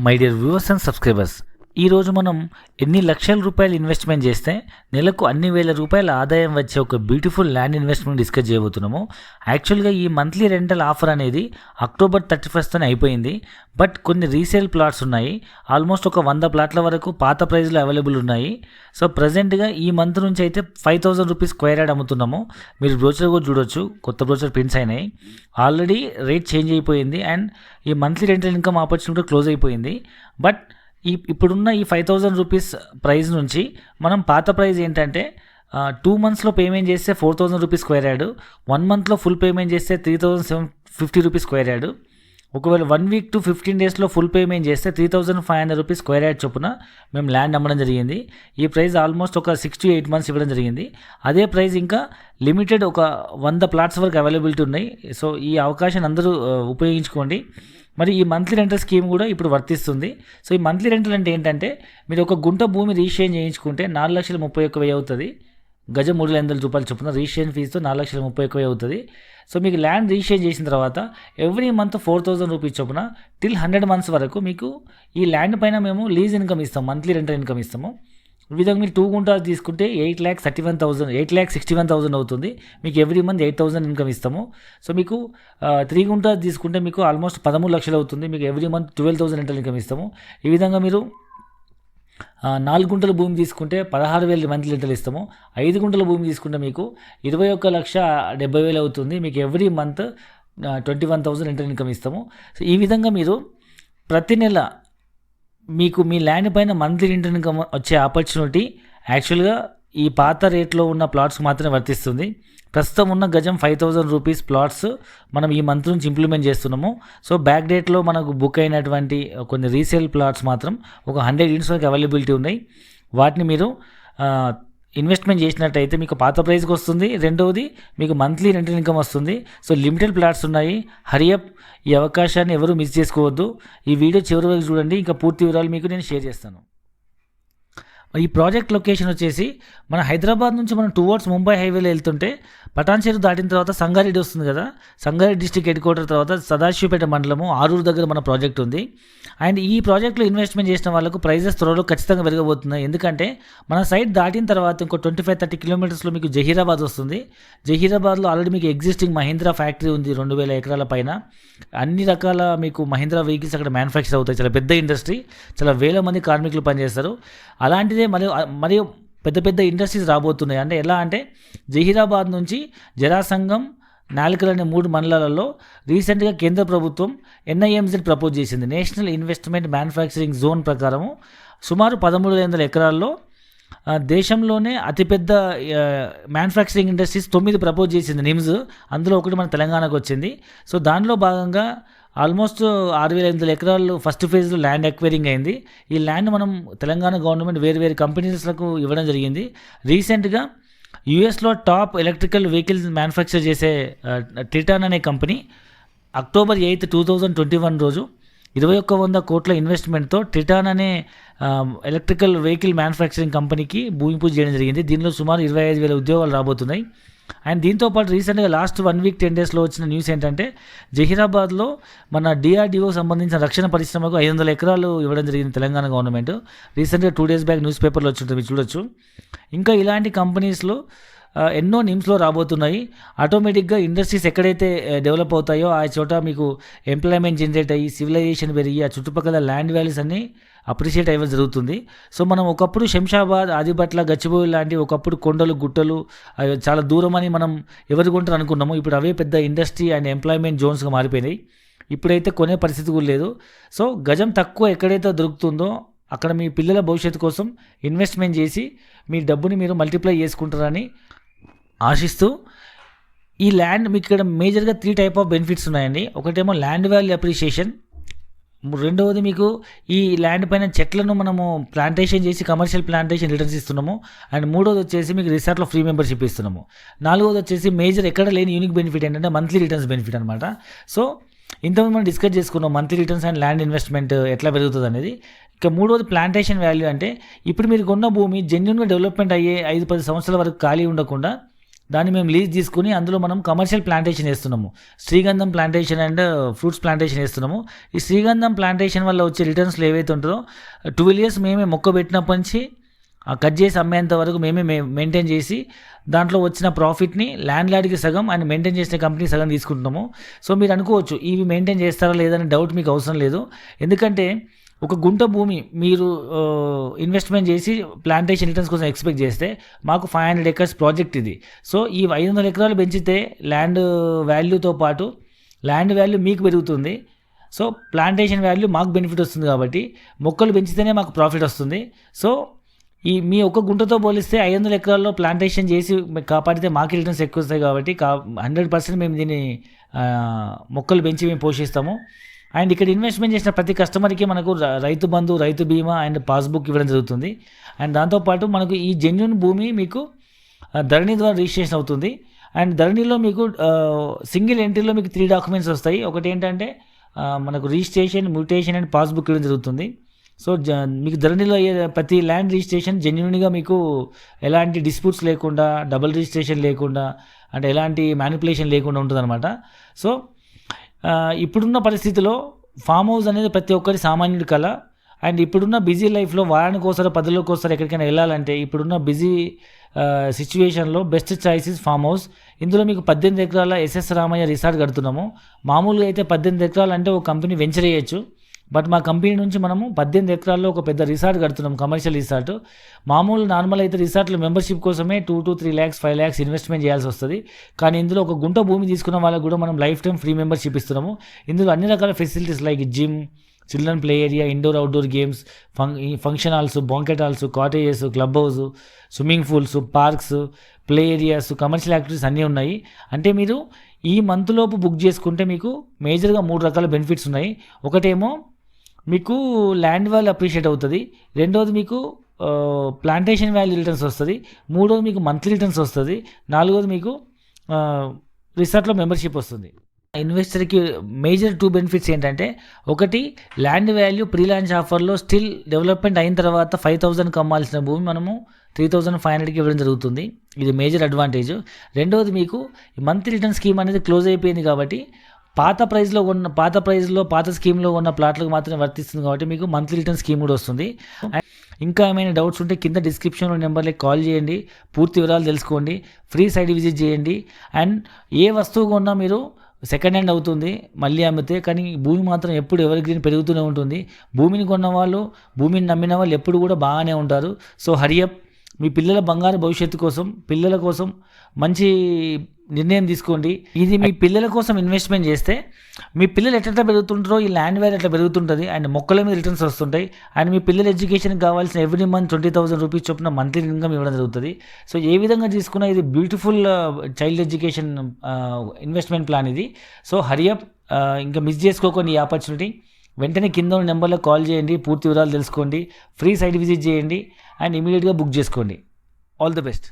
My dear viewers and subscribers, ఈరోజు మనం ఎన్ని లక్షల రూపాయలు ఇన్వెస్ట్మెంట్ చేస్తే నెలకు అన్ని వేల రూపాయల ఆదాయం వచ్చే ఒక బ్యూటిఫుల్ ల్యాండ్ ఇన్వెస్ట్మెంట్ డిస్కస్ చేయబోతున్నాము. యాక్చువల్గా ఈ మంత్లీ రెంటల్ ఆఫర్ అనేది అక్టోబర్ 31 అయిపోయింది. బట్ కొన్ని రీసేల్ ప్లాట్స్ ఉన్నాయి. ఆల్మోస్ట్ ఒక 100 ప్లాట్ల వరకు పాత ప్రైస్లో అవైలబుల్ ఉన్నాయి. సో ప్రజెంట్గా ఈ మంత్ నుంచి అయితే 5,000 రూపీస్ స్క్వేర్ యార్డ్ అమ్ముతున్నాము. మీరు బ్రోచర్ కూడా చూడొచ్చు, కొత్త బ్రోచర్ ప్రింట్స్ అయినాయి. ఆల్రెడీ రేట్ చేంజ్ అయిపోయింది అండ్ ఈ monthly rental income opportunity close అయిపోయింది. బట్ ఇప్పుడున్న ఈ 5,000 రూపీస్ ప్రైస్ నుంచి మనం పాత ప్రైస్ ఏంటంటే 2 మంత్స్లో పేమెంట్ చేస్తే 4,000 రూపీస్ స్క్వేర్ యార్డ్, 1 మంత్లో ఫుల్ పేమెంట్ చేస్తే 3,750 రూపీస్ స్క్వేర్ యార్డ్, ఒకవేళ 1 వీక్ టు 15 డేస్లో ఫుల్ పేమెంట్ చేస్తే 3,500 రూపీస్ స్క్వేర్ యార్డ్ చొప్పున మేము ల్యాండ్ అమ్మడం జరిగింది. ఈ ప్రైస్ ఆల్మోస్ట్ ఒక 6 to 8 మంత్స్ ఇవ్వడం జరిగింది. అదే ప్రైస్ ఇంకా లిమిటెడ్ ఒక 100 ప్లాట్స్ వరకు అవైలబిలిటీ ఉన్నాయి. సో ఈ అవకాశాన్ని అందరూ ఉపయోగించుకోండి. మరి ఈ మంత్లీ రెంటల్ స్కీమ్ కూడా ఇప్పుడు వర్తిస్తుంది. సో ఈ మంత్లీ రెంటల్ అంటే ఏంటంటే, మీరు ఒక గుంట భూమి రిజిస్ట్రేషన్ చేయించుకుంటే 4,31,000 అవుతుంది. గజం 3,00,000 రూపాయలు చొప్పున రిజిస్ట్రేషన్ ఫీజుతో 4,31,000 అవుతుంది. సో మీకు ల్యాండ్ రిజిస్ట్రేషన్ చేసిన తర్వాత ఎవ్రీ మంత్ 4,000 రూపీస్ చొప్పున టిల్ 100 మంత్స్ వరకు మీకు ఈ ల్యాండ్ పైన మేము లీజ్ ఇన్కమ్ ఇస్తాం, మంత్లీ రెంటల్ ఇన్కమ్ ఇస్తాము. ఈ విధంగా మీరు 2 గుంటాలు తీసుకుంటే 8,61,000 అవుతుంది. మీకు ఎవ్రీ మంత్ 8,000 ఇన్కమ్ ఇస్తాము. సో మీకు 3 గుంటాలు తీసుకుంటే మీకు ఆల్మోస్ట్ 13 లక్షలు అవుతుంది. మీకు ఎవ్రీ మంత్ 12,000 రెంటల్ ఇన్కమ్ ఇస్తాము. ఈ విధంగా మీరు 4 గుంటల భూమి తీసుకుంటే 16,000 మంత్లీ రెంటల్ ఇస్తాము. 5 గుంటల భూమి తీసుకుంటే మీకు 21,70,000 అవుతుంది. మీకు ఎవ్రీ మంత్ 21,000 రెంటల్ ఇన్కమ్ ఇస్తాము. సో ఈ విధంగా మీరు ప్రతి నెల మీకు మీ ల్యాండ్ పైన మంత్లీ రెంటల్ ఇన్కమ్ వచ్చే ఆపర్చునిటీ యాక్చువల్గా ఈ పాత రేట్లో ఉన్న ప్లాట్స్ మాత్రమే వర్తిస్తుంది. ప్రస్తుతం ఉన్న గజం 5,000 రూపీస్ ప్లాట్స్ మనం ఈ మంత్ నుంచి ఇంప్లిమెంట్ చేస్తున్నాము. సో బ్యాక్ డేట్లో మనకు బుక్ అయినటువంటి కొన్ని రీసేల్ ప్లాట్స్ మాత్రం ఒక 100 యూనిట్స్ వరకు అవైలబిలిటీ ఉన్నాయి. వాటిని మీరు ఇన్వెస్ట్మెంట్ చేసినట్టయితే మీకు పాత ప్రైస్కి వస్తుంది. రెండవది మీకు మంత్లీ రెంటల్ ఇన్కమ్ వస్తుంది. సో లిమిటెడ్ ప్లాట్స్ ఉన్నాయి. హరియప్, ఈ అవకాశాన్ని ఎవరు మిస్ చేసుకోవద్దు. ఈ వీడియో చివరి వరకు చూడండి, ఇంకా పూర్తి వివరాలు మీకు నేను షేర్ చేస్తాను. ఈ ప్రాజెక్ట్ లొకేషన్ వచ్చేసి మన హైదరాబాద్ నుంచి మనం టువర్డ్స్ ముంబై హైవేలో వెళ్తుంటే పటాన్ చెరువు దాటిన తర్వాత సంగారెడ్డి వస్తుంది కదా. సంగారెడ్డి డిస్ట్రిక్ట్ హెడ్ క్వార్టర్ తర్వాత సదాశివపేట మండలము ఆరూరు దగ్గర మన ప్రాజెక్ట్ ఉంది. అండ్ ఈ ప్రాజెక్ట్లో ఇన్వెస్ట్మెంట్ చేసిన వాళ్ళకు ప్రైజెస్ త్వరలో ఖచ్చితంగా పెరగబోతున్నాయి. ఎందుకంటే మన సైట్ దాటిన తర్వాత ఇంకో 25-30 కిలోమీటర్స్లో మీకు జహీరాబాద్ వస్తుంది. జహీరాబాద్లో ఆల్రెడీ మీకు ఎగ్జిస్టింగ్ మహీంద్రా ఫ్యాక్టరీ ఉంది 2,000 ఎకరాల పైన. అన్ని రకాల మీకు మహీంద్రా వెహికల్స్ అక్కడ మ్యానుఫ్యాక్చర్ అవుతాయి. చాలా పెద్ద ఇండస్ట్రీ, చాలా వేల మంది కార్మికులు పనిచేస్తారు. అలాంటిదే మరియు పెద్ద పెద్ద ఇండస్ట్రీస్ రాబోతున్నాయి. అంటే ఎలా అంటే జహీరాబాద్ నుంచి జరాసంగం, నాల్కల్ అనే 3 మండలాలలో రీసెంట్గా కేంద్ర ప్రభుత్వం NIMZ ప్రపోజ్ చేసింది. నేషనల్ ఇన్వెస్ట్మెంట్ మ్యానుఫ్యాక్చరింగ్ జోన్ ప్రకారము సుమారు 13,000 ఎకరాల్లో దేశంలోనే అతిపెద్ద మ్యానుఫ్యాక్చరింగ్ ఇండస్ట్రీస్ 9 ప్రపోజ్ చేసింది నిమ్స్. అందులో ఒకటి మన తెలంగాణకు వచ్చింది. సో దానిలో భాగంగా ఆల్మోస్ట్ 6,500 ఎకరాలు ఫస్ట్ ఫేజ్లో ల్యాండ్ ఎక్వైరింగ్ అయింది. ఈ ల్యాండ్ మనం తెలంగాణ గవర్నమెంట్ వేరు కంపెనీస్లకు ఇవ్వడం జరిగింది. రీసెంట్గా యూఎస్లో టాప్ ఎలక్ట్రికల్ వెహికల్స్ మ్యానుఫ్యాక్చర్ చేసే టిటాన్ అనే కంపెనీ అక్టోబర్ 8, 2021 రోజు 2,100 కోట్ల ఇన్వెస్ట్మెంట్తో టిటాన్ అనే ఎలక్ట్రికల్ వెహికల్ మ్యానుఫ్యాక్చరింగ్ కంపెనీకి భూమి పూజ చేయడం జరిగింది. దీనిలో సుమారు 25,000 ఉద్యోగాలు రాబోతున్నాయి. అండ్ దీంతోపాటు రీసెంట్గా లాస్ట్ 1 వీక్ 10 డేస్లో వచ్చిన న్యూస్ ఏంటంటే జహీరాబాద్లో మన DRDO సంబంధించిన రక్షణ పరిశ్రమకు 500 ఎకరాలు ఇవ్వడం జరిగింది తెలంగాణ గవర్నమెంట్. రీసెంట్గా 2 days బ్యాక్ న్యూస్ పేపర్లో వచ్చి ఉంటుంది, చూడొచ్చు. ఇంకా ఇలాంటి కంపెనీస్లో ఎన్నో నిమ్స్లో రాబోతున్నాయి. ఆటోమేటిక్గా ఇండస్ట్రీస్ ఎక్కడైతే డెవలప్ అవుతాయో ఆ చోట మీకు ఎంప్లాయ్మెంట్ జనరేట్ అయ్యి సివిలైజేషన్ పెరిగి ఆ చుట్టుపక్కల ల్యాండ్ వాల్యూస్ అన్నీ అప్రిషియేట్ అయ్యడం జరుగుతుంది. సో మనం ఒకప్పుడు శంషాబాద్, ఆదిబట్ల, గచ్చిబౌలి లాంటి ఒకప్పుడు కొండలు, గుట్టలు చాలా దూరం అని మనం ఎవరు కొంటారు అనుకున్నాము. ఇప్పుడు అవే పెద్ద ఇండస్ట్రీ అండ్ ఎంప్లాయ్మెంట్ జోన్స్గా మారిపోయినాయి. ఇప్పుడైతే కొనే పరిస్థితి కూడా లేదు. సో గజం తక్కువ ఎక్కడైతే దొరుకుతుందో అక్కడ మీ పిల్లల భవిష్యత్తు కోసం ఇన్వెస్ట్మెంట్ చేసి మీ డబ్బుని మీరు మల్టిప్లై చేసుకుంటారని ఆశిస్తూ, ఈ ల్యాండ్ మీకు ఇక్కడ మేజర్గా 3 టైప్ ఆఫ్ బెనిఫిట్స్ ఉన్నాయండి. ఒకటేమో ల్యాండ్ వాల్యూ అప్రిషియేషన్, రెండవది మీకు ఈ ల్యాండ్ పైన చెట్లను మనము ప్లాంటేషన్ చేసి కమర్షియల్ ప్లాంటేషన్ రిటర్న్స్ ఇస్తున్నాము. అండ్ మూడోది వచ్చేసి మీకు రిసార్ట్లో ఫ్రీ మెంబర్షిప్ ఇస్తున్నాము. నాలుగోది వచ్చేసి మేజర్ ఎక్కడ లేని యూనిక్ బెనిఫిట్ ఏంటంటే మంత్లీ రిటర్న్స్ బెనిఫిట్ అనమాట. సో ఇంతకుముందు మనం డిస్కస్ చేసుకున్నాం monthly returns and land investment ఎట్లా పెరుగుతుంది అనేది. ఇక మూడోది ప్లాంటేషన్ వాల్యూ, అంటే ఇప్పుడు మీరు కొన్న భూమి జెన్యున్గా డెవలప్మెంట్ అయ్యే 5-10 సంవత్సరాల వరకు ఖాళీ ఉండకుండా దాన్ని మేము లీజ్ తీసుకుని అందులో మనం కమర్షియల్ ప్లాంటేషన్ వేస్తున్నాము. శ్రీగంధం ప్లాంటేషన్ అండ్ ఫ్రూట్స్ ప్లాంటేషన్ వేస్తున్నాము. ఈ శ్రీగంధం ప్లాంటేషన్ వల్ల వచ్చే రిటర్న్స్లో ఏవైతే ఉంటుందో 12 years మేమే మొక్క పెట్టినప్పటి నుంచి కట్ చేసి అమ్మేంత వరకు మేమే మెయింటైన్ చేసి దాంట్లో వచ్చిన ప్రాఫిట్ని ల్యాండ్ లార్డ్కి సగం అండ్ మెయింటైన్ చేసిన కంపెనీ సగం తీసుకుంటున్నాము. సో మీరు అనుకోవచ్చు ఇవి మెయింటైన్ చేస్తారా లేదని డౌట్ మీకు అవసరం లేదు. ఎందుకంటే ఒక గుంట భూమి మీరు ఇన్వెస్ట్మెంట్ చేసి ప్లాంటేషన్ రిటర్న్స్ కోసం ఎక్స్పెక్ట్ చేస్తే మాకు 500 acres ప్రాజెక్ట్ ఇది. సో ఈ 500 ఎకరాలు పెంచితే ల్యాండ్ వాల్యూతో పాటు ల్యాండ్ వాల్యూ మీకు పెరుగుతుంది. సో ప్లాంటేషన్ వాల్యూ మాకు బెనిఫిట్ వస్తుంది కాబట్టి మొక్కలు పెంచితేనే మాకు ప్రాఫిట్ వస్తుంది. సో ఈ మీ ఒక్క గుంటతో పోలిస్తే 500 ఎకరాల్లో ప్లాంటేషన్ చేసి కాపాడితే మాకు రిటర్న్స్ ఎక్కువ వస్తాయి కాబట్టి 100% మేము దీన్ని మొక్కలు పెంచి మేము పోషిస్తాము. అండ్ ఇక్కడ ఇన్వెస్ట్మెంట్ చేసిన ప్రతి కస్టమర్కి మనకు రైతు బంధు, రైతు బీమా అండ్ పాస్బుక్ ఇవ్వడం జరుగుతుంది. అండ్ దాంతోపాటు మనకు ఈ జెన్యూన్ భూమి మీకు ధరణి ద్వారా రిజిస్ట్రేషన్ అవుతుంది. అండ్ ధరణిలో మీకు సింగిల్ ఎంట్రీలో మీకు 3 documents వస్తాయి. ఒకటి ఏంటంటే మనకు రిజిస్ట్రేషన్, మ్యూటేషన్ అండ్ పాస్బుక్ ఇవ్వడం జరుగుతుంది. సో మీకు ధరణిలో ప్రతి ల్యాండ్ రిజిస్ట్రేషన్ జెన్యూన్గా మీకు ఎలాంటి డిస్ప్యూట్స్ లేకుండా, డబుల్ రిజిస్ట్రేషన్ లేకుండా, అంటే ఎలాంటి మ్యానిపులేషన్ లేకుండా ఉంటుందన్నమాట. సో ఇప్పుడున్న పరిస్థితిలో ఫామ్ హౌస్ అనేది ప్రతి ఒక్కరి సామాన్యుడి కళ. అండ్ ఇప్పుడున్న బిజీ లైఫ్లో వారానికి ఒకసారి 10 రోజులకు ఒకసారి ఎక్కడికైనా వెళ్ళాలంటే ఇప్పుడున్న బిజీ సిచ్యువేషన్లో best choice is farm house. ఇందులో మీకు 18 ఎకరాల ఎస్ఎస్ రామయ్య రిసార్ట్ కడుతున్నాము. మామూలుగా అయితే 18 ఎకరాలు అంటే ఒక కంపెనీ వెంచర్ చేయొచ్చు. బట్ మా కంపెనీ నుంచి మనము 18 ఎకరాల్లో ఒక పెద్ద రిసార్ట్ కడుతున్నాం, కమర్షియల్ రిసార్ట్. నార్మల్ అయితే రిసార్ట్లో మెంబర్షిప్ కోసమే 2 to 3 lakhs 5 lakhs ఇన్వెస్ట్మెంట్ చేయాల్సి వస్తుంది. కానీ ఇందులో ఒక గుంట భూమి తీసుకున్న వాళ్ళకు కూడా మనం లైఫ్ టైం ఫ్రీ మెంబర్షిప్ ఇస్తున్నాము. ఇందులో అన్ని రకాల facilities like gym, children play area, indoor outdoor games, function halls, banquet halls, cottages, club house, swimming pools, parks, play areas, commercial activities అన్నీ ఉన్నాయి. అంటే మీరు ఈ మంత్లోపు బుక్ చేసుకుంటే మీకు మేజర్గా 3 రకాల బెనిఫిట్స్ ఉన్నాయి. ఒకటేమో మీకు ల్యాండ్ వాల్యూ అప్రిషియేట్ అవుతుంది, రెండోది మీకు ప్లాంటేషన్ వాల్యూ రిటర్న్స్ వస్తుంది, మూడోది మీకు మంత్లీ రిటర్న్స్ వస్తుంది, నాలుగోది మీకు రిసార్ట్లో మెంబర్షిప్ వస్తుంది. ఇన్వెస్టర్కి మేజర్ 2 బెనిఫిట్స్ ఏంటంటే, ఒకటి ల్యాండ్ వాల్యూ ప్రీ లాంచ్ ఆఫర్లో స్టిల్ డెవలప్మెంట్ అయిన తర్వాత 5,000కి అమ్మాల్సిన భూమి మనము 3,500కి ఇవ్వడం జరుగుతుంది. ఇది మేజర్ అడ్వాంటేజ్. రెండోది మీకు మంత్లీ రిటర్న్ స్కీమ్ అనేది క్లోజ్ అయిపోయింది కాబట్టి పాత స్కీమ్లో ఉన్న ప్లాట్లకు మాత్రమే వర్తిస్తుంది కాబట్టి మీకు మంత్లీ రిటర్న్ స్కీమ్ కూడా వస్తుంది. ఇంకా ఏమైనా డౌట్స్ ఉంటే కింద డిస్క్రిప్షన్లో నెంబర్లకి కాల్ చేయండి, పూర్తి వివరాలు తెలుసుకోండి, ఫ్రీ సైట్ విజిట్ చేయండి. అండ్ ఏ వస్తువు కొన్నా మీరు సెకండ్ హ్యాండ్ అవుతుంది మళ్ళీ అమ్మితే, కానీ భూమి మాత్రం ఎప్పుడు ఎవరి గ్రీన్ పెరుగుతూనే ఉంటుంది. భూమిని కొన్న వాళ్ళు, భూమిని నమ్మిన వాళ్ళు ఎప్పుడు కూడా బాగానే ఉంటారు. సో హరియప్, మీ పిల్లల బంగారు భవిష్యత్తు కోసం, పిల్లల కోసం మంచి నిర్ణయం తీసుకోండి. ఇది మీ పిల్లల కోసం ఇన్వెస్ట్మెంట్ చేస్తే మీ పిల్లలు ఎట్లా పెరుగుతుంటారో ఈ ల్యాండ్ వాల్యూ ఎట్లా పెరుగుతుంటుంది. అండ్ మొక్కల మీద రిటర్న్స్ వస్తుంటాయి. అండ్ మీ పిల్లల ఎడ్యుకేషన్కి కావాల్సిన ఎవ్రీ మంత్ 20,000 రూపీస్ చొప్పున మంత్లీ ఇన్కమ్ ఇవ్వడం జరుగుతుంది. సో ఏ విధంగా తీసుకున్నా ఇది beautiful child education investment plan ఇది. సో హరియప్, ఇంకా మిస్ చేసుకోకండి ఈ ఆపర్చునిటీ. వెంటనే కింద ఉన్న నెంబర్లో కాల్ చేయండి, పూర్తి వివరాలు తెలుసుకోండి, ఫ్రీ సైట్ విజిట్ చేయండి అండ్ ఇమీడియట్గా బుక్ చేసుకోండి. All the best.